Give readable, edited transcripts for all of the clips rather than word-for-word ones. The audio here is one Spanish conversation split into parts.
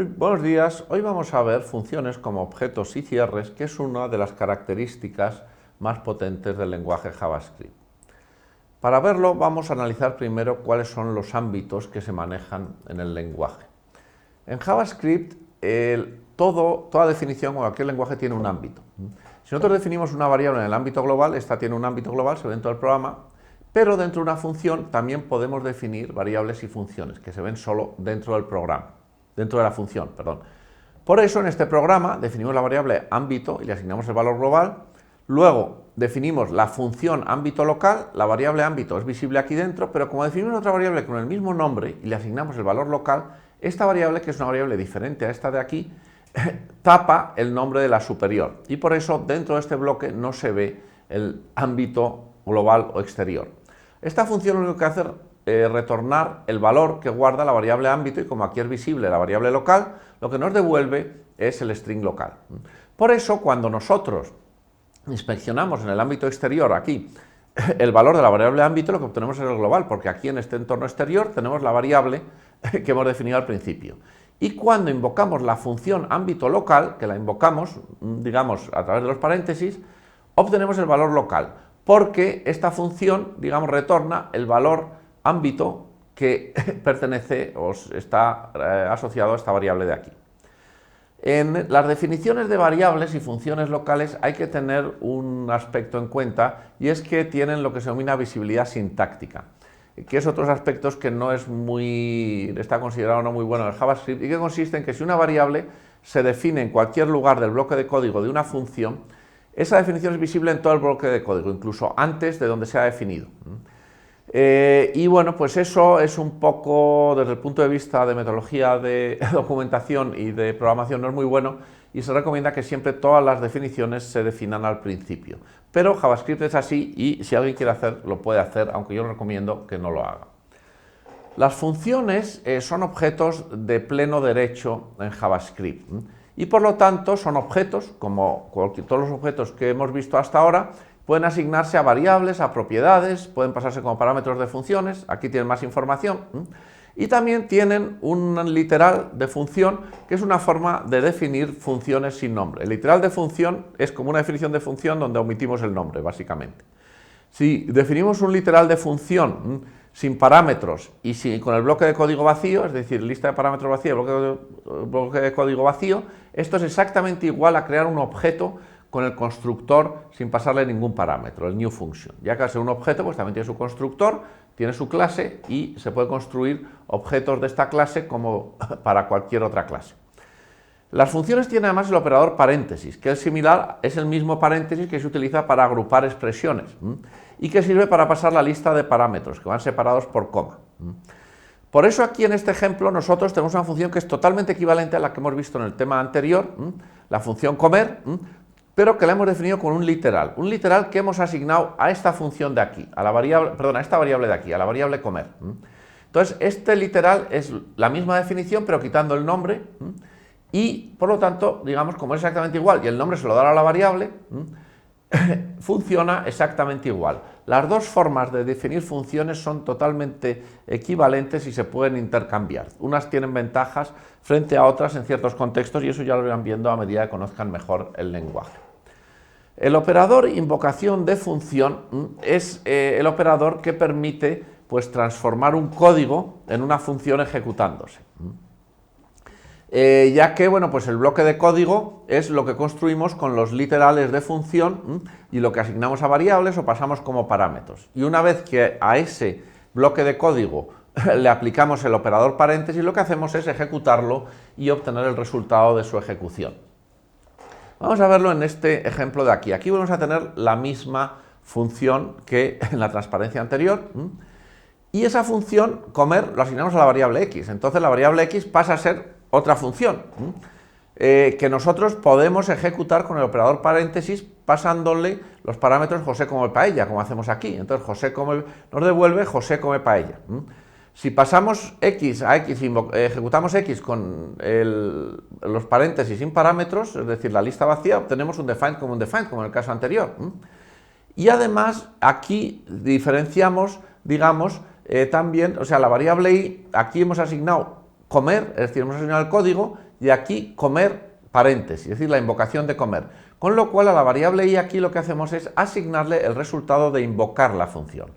Muy buenos días. Hoy vamos a ver funciones como objetos y cierres, que es una de las características más potentes del lenguaje JavaScript. Para verlo vamos a analizar primero cuáles son los ámbitos que se manejan en el lenguaje. En JavaScript toda definición o cualquier lenguaje tiene un ámbito. Si nosotros definimos una variable en el ámbito global, esta tiene un ámbito global, se ve dentro del programa, pero dentro de una función también podemos definir variables y funciones que se ven solo dentro del programa, dentro de la función, perdón. Por eso en este programa definimos la variable ámbito y le asignamos el valor global, luego definimos la función ámbito local, la variable ámbito es visible aquí dentro, pero como definimos otra variable con el mismo nombre y le asignamos el valor local, esta variable, que es una variable diferente a esta de aquí, tapa el nombre de la superior y por eso dentro de este bloque no se ve el ámbito global o exterior. Esta función lo único que hace es retornar el valor que guarda la variable ámbito y como aquí es visible la variable local, lo que nos devuelve es el string local. Por eso cuando nosotros inspeccionamos en el ámbito exterior aquí el valor de la variable ámbito, lo que obtenemos es el global, porque aquí en este entorno exterior tenemos la variable que hemos definido al principio. Y cuando invocamos la función ámbito local, que la invocamos, digamos, a través de los paréntesis, obtenemos el valor local, porque esta función, digamos, retorna el valor ámbito que pertenece o está asociado a esta variable de aquí. En las definiciones de variables y funciones locales hay que tener un aspecto en cuenta y es que tienen lo que se denomina visibilidad sintáctica, que es otros aspectos que no es está considerado no muy bueno en el JavaScript y que consiste en que si una variable se define en cualquier lugar del bloque de código de una función, esa definición es visible en todo el bloque de código, incluso antes de donde se ha definido. Y bueno, pues eso es un poco, desde el punto de vista de metodología de documentación y de programación, no es muy bueno y se recomienda que siempre todas las definiciones se definan al principio. Pero JavaScript es así y si alguien quiere hacer, lo puede hacer, aunque yo recomiendo que no lo haga. Las funciones son objetos de pleno derecho en JavaScript y por lo tanto son objetos, como todos los objetos que hemos visto hasta ahora, pueden asignarse a variables, a propiedades, pueden pasarse como parámetros de funciones, aquí tienen más información, y también tienen un literal de función, que es una forma de definir funciones sin nombre. El literal de función es como una definición de función donde omitimos el nombre, básicamente. Si definimos un literal de función sin parámetros y con el bloque de código vacío, es decir, lista de parámetros vacía, bloque de código vacío, esto es exactamente igual a crear un objeto con el constructor sin pasarle ningún parámetro, el new function. Ya que al ser un objeto, pues también tiene su constructor, tiene su clase y se puede construir objetos de esta clase como para cualquier otra clase. Las funciones tienen además el operador paréntesis, que es similar, es el mismo paréntesis que se utiliza para agrupar expresiones y que sirve para pasar la lista de parámetros, que van separados por coma. Por eso aquí en este ejemplo nosotros tenemos una función que es totalmente equivalente a la que hemos visto en el tema anterior, la función comer, pero que la hemos definido con un literal que hemos asignado a esta función de aquí, a esta variable de aquí, a la variable comer. Entonces, este literal es la misma definición, pero quitando el nombre, y por lo tanto, digamos, como es exactamente igual y el nombre se lo da a la variable, funciona exactamente igual. Las dos formas de definir funciones son totalmente equivalentes y se pueden intercambiar. Unas tienen ventajas frente a otras en ciertos contextos y eso ya lo irán viendo a medida que conozcan mejor el lenguaje. El operador invocación de función es el operador que permite pues, transformar un código en una función ejecutándose. Ya que bueno, pues el bloque de código es lo que construimos con los literales de función y lo que asignamos a variables o pasamos como parámetros. Y una vez que a ese bloque de código le aplicamos el operador paréntesis, lo que hacemos es ejecutarlo y obtener el resultado de su ejecución. Vamos a verlo en este ejemplo de aquí. Aquí vamos a tener la misma función que en la transparencia anterior. Y esa función, comer, lo asignamos a la variable x. Entonces la variable x pasa a ser otra función que nosotros podemos ejecutar con el operador paréntesis pasándole los parámetros José come paella, como hacemos aquí. Entonces nos devuelve José come paella. Si pasamos x a x y ejecutamos x con los paréntesis sin parámetros, es decir, la lista vacía, obtenemos un defined, como en el caso anterior. Y además aquí diferenciamos, digamos, también, o sea, la variable i, aquí hemos asignado comer, es decir, hemos asignado el código y aquí comer paréntesis, es decir, la invocación de comer. Con lo cual a la variable i aquí lo que hacemos es asignarle el resultado de invocar la función,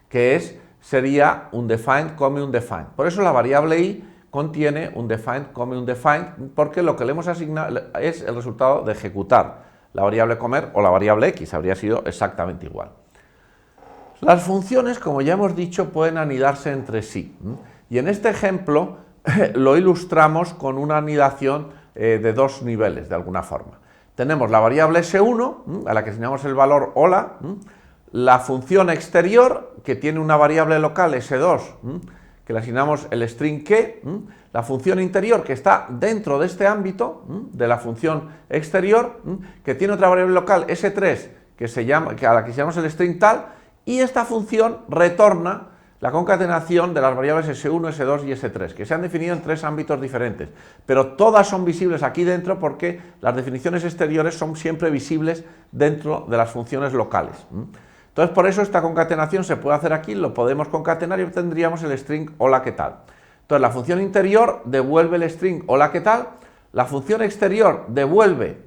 que sería undefined, undefined. Por eso la variable i contiene undefined, undefined, porque lo que le hemos asignado es el resultado de ejecutar la variable comer o la variable x, habría sido exactamente igual. Las funciones, como ya hemos dicho, pueden anidarse entre sí, y en este ejemplo lo ilustramos con una anidación de dos niveles, de alguna forma. Tenemos la variable s1, a la que asignamos el valor hola, la función exterior, que tiene una variable local s2, que le asignamos el string que, la función interior, que está dentro de este ámbito de la función exterior, que tiene otra variable local s3, a la que llamamos el string tal, y esta función retorna la concatenación de las variables S1, S2 y S3, que se han definido en tres ámbitos diferentes, pero todas son visibles aquí dentro porque las definiciones exteriores son siempre visibles dentro de las funciones locales. Entonces, por eso esta concatenación se puede hacer aquí, lo podemos concatenar y obtendríamos el string hola, ¿qué tal? Entonces, la función interior devuelve el string hola, ¿qué tal? La función exterior devuelve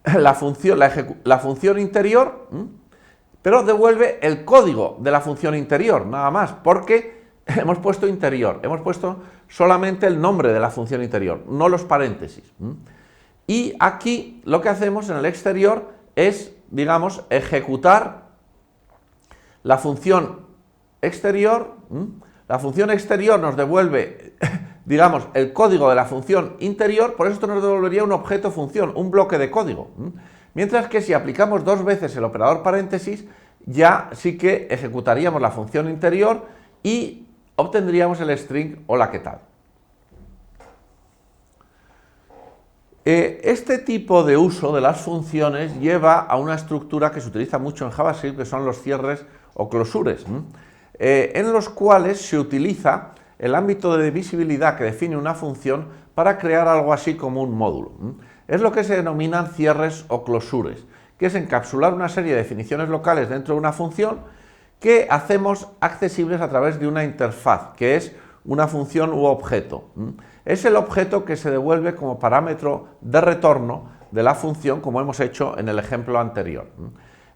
la función interior, pero devuelve el código de la función interior, nada más, porque hemos puesto interior, hemos puesto solamente el nombre de la función interior, no los paréntesis. Y aquí lo que hacemos en el exterior es, digamos, ejecutar la función exterior. La función exterior nos devuelve, digamos, el código de la función interior, por eso esto nos devolvería un objeto función, un bloque de código. Mientras que si aplicamos dos veces el operador paréntesis, ya sí que ejecutaríamos la función interior y obtendríamos el string hola, ¿qué tal? Este tipo de uso de las funciones lleva a una estructura que se utiliza mucho en JavaScript, que son los cierres o closures, en los cuales se utiliza el ámbito de divisibilidad que define una función para crear algo así como un módulo. Es lo que se denominan cierres o closures, que es encapsular una serie de definiciones locales dentro de una función que hacemos accesibles a través de una interfaz, que es una función u objeto. Es el objeto que se devuelve como parámetro de retorno de la función, como hemos hecho en el ejemplo anterior.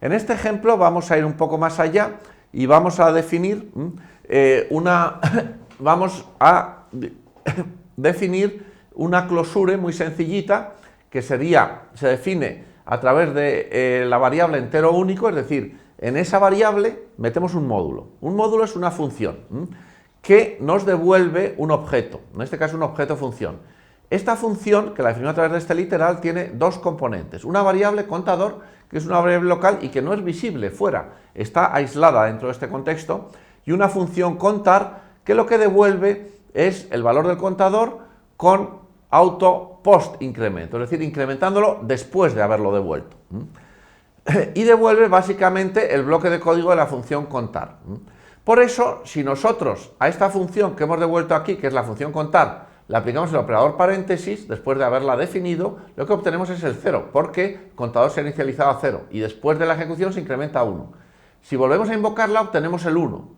En este ejemplo vamos a ir un poco más allá y vamos a definir una closure muy sencillita, que se define a través de la variable entero único, es decir, en esa variable metemos un módulo. Un módulo es una función que nos devuelve un objeto, en este caso un objeto función. Esta función, que la definimos a través de este literal, tiene dos componentes. Una variable contador, que es una variable local y que no es visible fuera, está aislada dentro de este contexto, y una función contar, que lo que devuelve es el valor del contador con auto post incremento, es decir, incrementándolo después de haberlo devuelto. Y devuelve básicamente el bloque de código de la función contar. Por eso, si nosotros a esta función que hemos devuelto aquí, que es la función contar, le aplicamos el operador paréntesis, después de haberla definido, lo que obtenemos es el 0, porque el contador se ha inicializado a 0 y después de la ejecución se incrementa a 1. Si volvemos a invocarla, obtenemos el 1,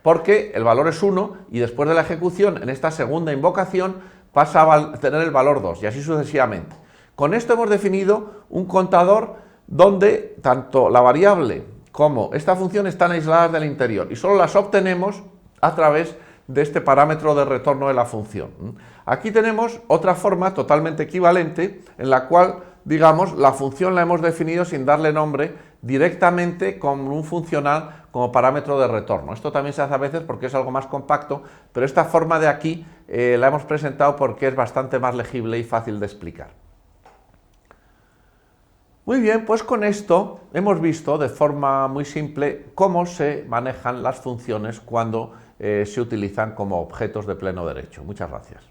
porque el valor es 1 y después de la ejecución, en esta segunda invocación, pasa a tener el valor 2 y así sucesivamente. Con esto hemos definido un contador donde tanto la variable como esta función están aisladas del interior y solo las obtenemos a través de este parámetro de retorno de la función. Aquí tenemos otra forma totalmente equivalente en la cual, digamos, la función la hemos definido sin darle nombre directamente con un funcional como parámetro de retorno. Esto también se hace a veces porque es algo más compacto, pero esta forma de aquí la hemos presentado porque es bastante más legible y fácil de explicar. Muy bien, pues con esto hemos visto de forma muy simple cómo se manejan las funciones cuando se utilizan como objetos de pleno derecho. Muchas gracias.